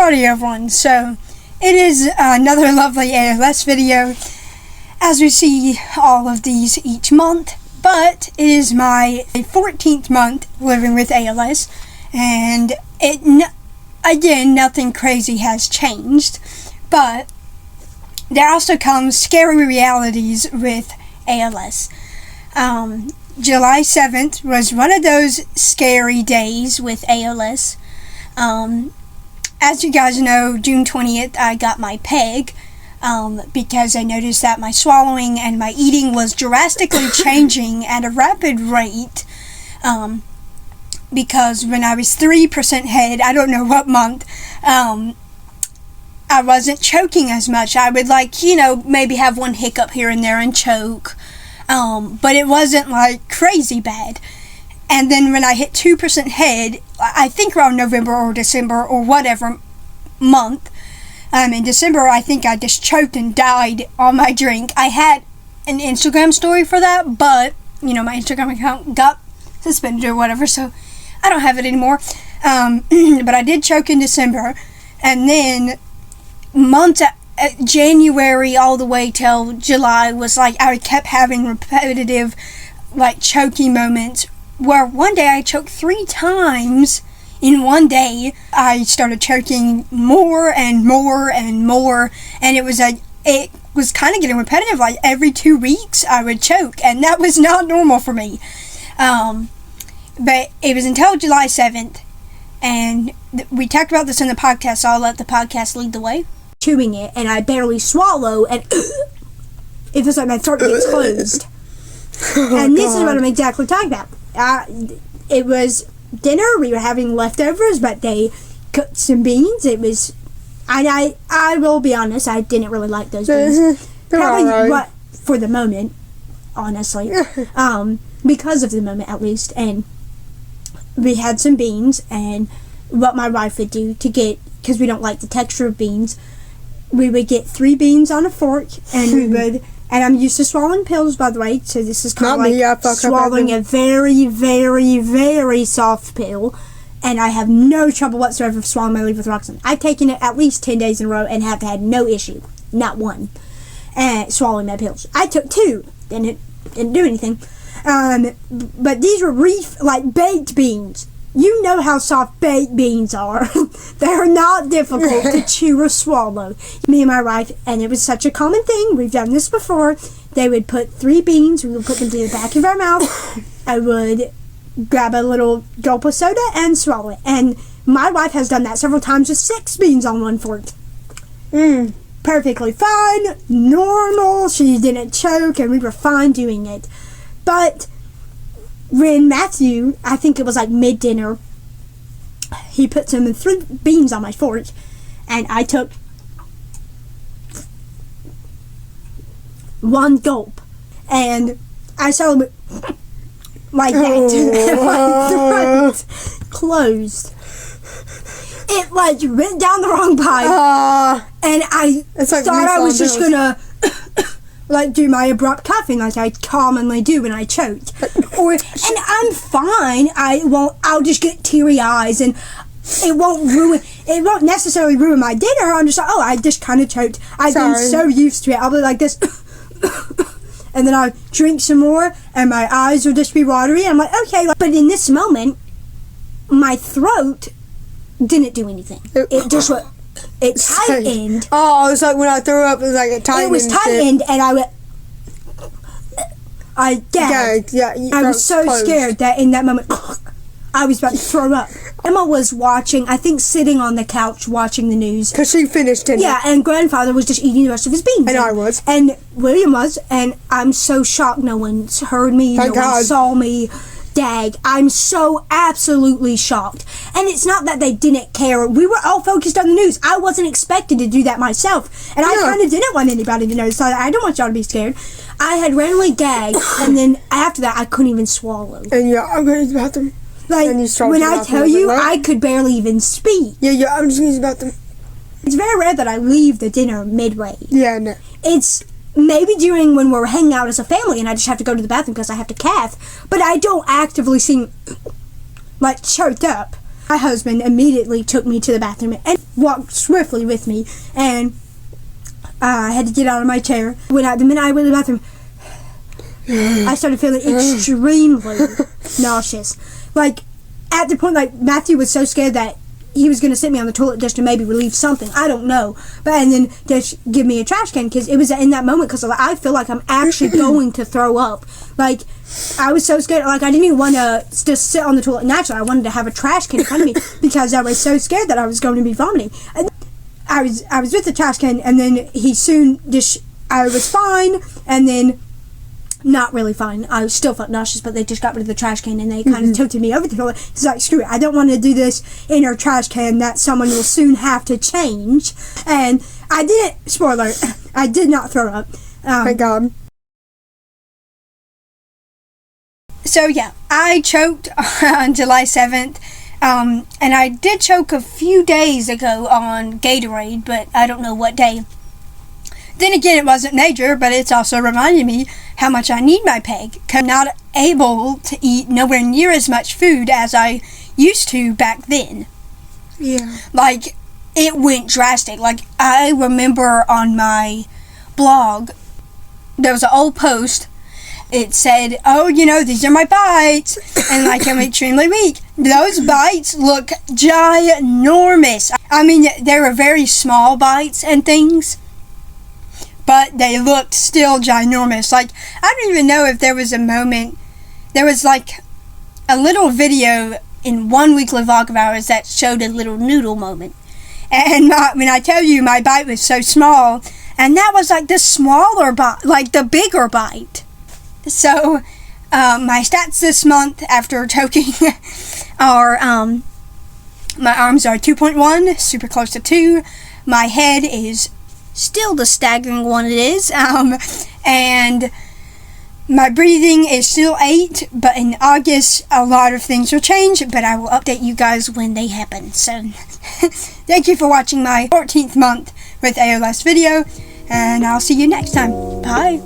Howdy everyone, so it is another lovely ALS video, as we see all of these each month, but it is my 14th month living with ALS, and again, nothing crazy has changed, but there also comes scary realities with ALS. July 7th was one of those scary days with ALS. As you guys know, June 20th, I got my PEG, because I noticed that my swallowing and my eating was drastically changing at a rapid rate, because when I was 3% head, I don't know what month, I wasn't choking as much. I would maybe have one hiccup here and there and choke, but it wasn't crazy bad. And then when I hit 2% head, I think around November or December or whatever month, in December I think I just choked and died on my drink. I had an Instagram story for that, but, my Instagram account got suspended or whatever, so I don't have it anymore. But I did choke in December, and then January all the way till July was I kept having repetitive, choking moments, where one day I choked 3 times in one day. I started choking more and more and more, and it was kind of getting repetitive. Every 2 weeks I would choke, and that was not normal for me. But it was until July 7th, and we talked about this in the podcast, so I'll let the podcast lead the way. Chewing it, and I barely swallow, and it feels like my throat gets closed. And this is what I'm exactly talking about. It was dinner, we were having leftovers, but they cooked some beans. It was, I will be honest, I didn't really like those beans. Probably what, for the moment, honestly. Because of the moment, at least. And we had some beans, and what my wife would do to get, because we don't like the texture of beans, we would get 3 beans on a fork, and we would, and I'm used to swallowing pills, by the way, so this is kind of swallowing a very, very, very soft pill, and I have no trouble whatsoever swallowing my levothyroxine. I've taken it at least 10 days in a row and have had no issue, not one, swallowing my pills. I took 2, didn't do anything, but these were baked beans. You know how soft baked beans are. They're not difficult to chew or swallow. Me and my wife, and it was such a common thing, we've done this before, they would put 3 beans, we would put them to the back of our mouth, I would grab a little gulp of soda and swallow it. And my wife has done that several times with 6 beans on one fork. Perfectly fine, normal, she didn't choke, and we were fine doing it. But when Matthew, I think it was mid-dinner, he put some 3 beans on my fork, and I took 1 gulp, and I saw him like that. My throat closed. It went down the wrong pipe, and I thought I was just gonna do my abrupt coughing like I commonly do when I choke. And I'm fine. I'll just get teary eyes, and it won't necessarily ruin my dinner. I'm just I just kind of choked. I've been so used to it. I'll be like this, and then I'll drink some more, and my eyes will just be watery. I'm like, okay. But in this moment, my throat didn't do anything. It just went. It tightened. Oh, it's like when I threw up, it was it tightened. It was tightened, and I gagged. Yeah, I was so scared that in that moment, I was about to throw up. Emma was watching, I think sitting on the couch watching the news. Because she finished dinner. Yeah, and grandfather was just eating the rest of his beans. And I was. And William was, and I'm so shocked no one heard me, no one saw me. Dag, I'm so absolutely shocked. And it's not that they didn't care. We were all focused on the news. I wasn't expected to do that myself. And I kind of didn't want anybody to know, so I don't want y'all to be scared. I had randomly gagged, and then after that, I couldn't even swallow. And I'm going to use the bathroom. When I tell you, I could barely even speak. Yeah, I'm just going to use the bathroom. It's very rare that I leave the dinner midway. Yeah, no. It's maybe during when we're hanging out as a family and I just have to go to the bathroom because I have to cath, but I don't actively seem choked up. My husband immediately took me to the bathroom and walked swiftly with me, and I had to get out of my chair. The minute I went to the bathroom, I started feeling extremely nauseous. Like, at the point, like, Matthew was so scared that he was going to sit me on the toilet just to maybe relieve something. I don't know. And then just give me a trash can, because it was in that moment, because I feel like I'm actually going to throw up. Like, I was so scared. Like, I didn't even want to just sit on the toilet naturally. I wanted to have a trash can in front of me because I was so scared that I was going to be vomiting. And I was with the trash can, and then I was fine, and then not really fine. I still felt nauseous, but they just got rid of the trash can, and they kind of tilted me over the toilet. It's like, screw it, I don't want to do this in a trash can that someone will soon have to change. And I didn't, spoiler, I did not throw up. Thank God. So yeah, I choked on July 7th. And I did choke a few days ago on Gatorade, but I don't know what day. Then again, it wasn't major, but it's also reminded me how much I need my peg. I'm not able to eat nowhere near as much food as I used to back then. Yeah. Like, it went drastic. Like, I remember on my blog, there was an old post. It said, oh, these are my bites, and like, I'm extremely weak. Those bites look ginormous. I mean, they were very small bites and things, but they looked still ginormous. Like, I don't even know if there was a moment, there was like a little video in one weekly vlog of ours that showed a little noodle moment. And when I tell you my bite was so small, and that was like the smaller bite, like the bigger bite. So, my stats this month after choking are, my arms are 2.1, super close to 2. My head is still the staggering one it is. And my breathing is still 8, but in August, a lot of things will change, but I will update you guys when they happen. So, thank you for watching my 14th month with ALS video, and I'll see you next time. Bye.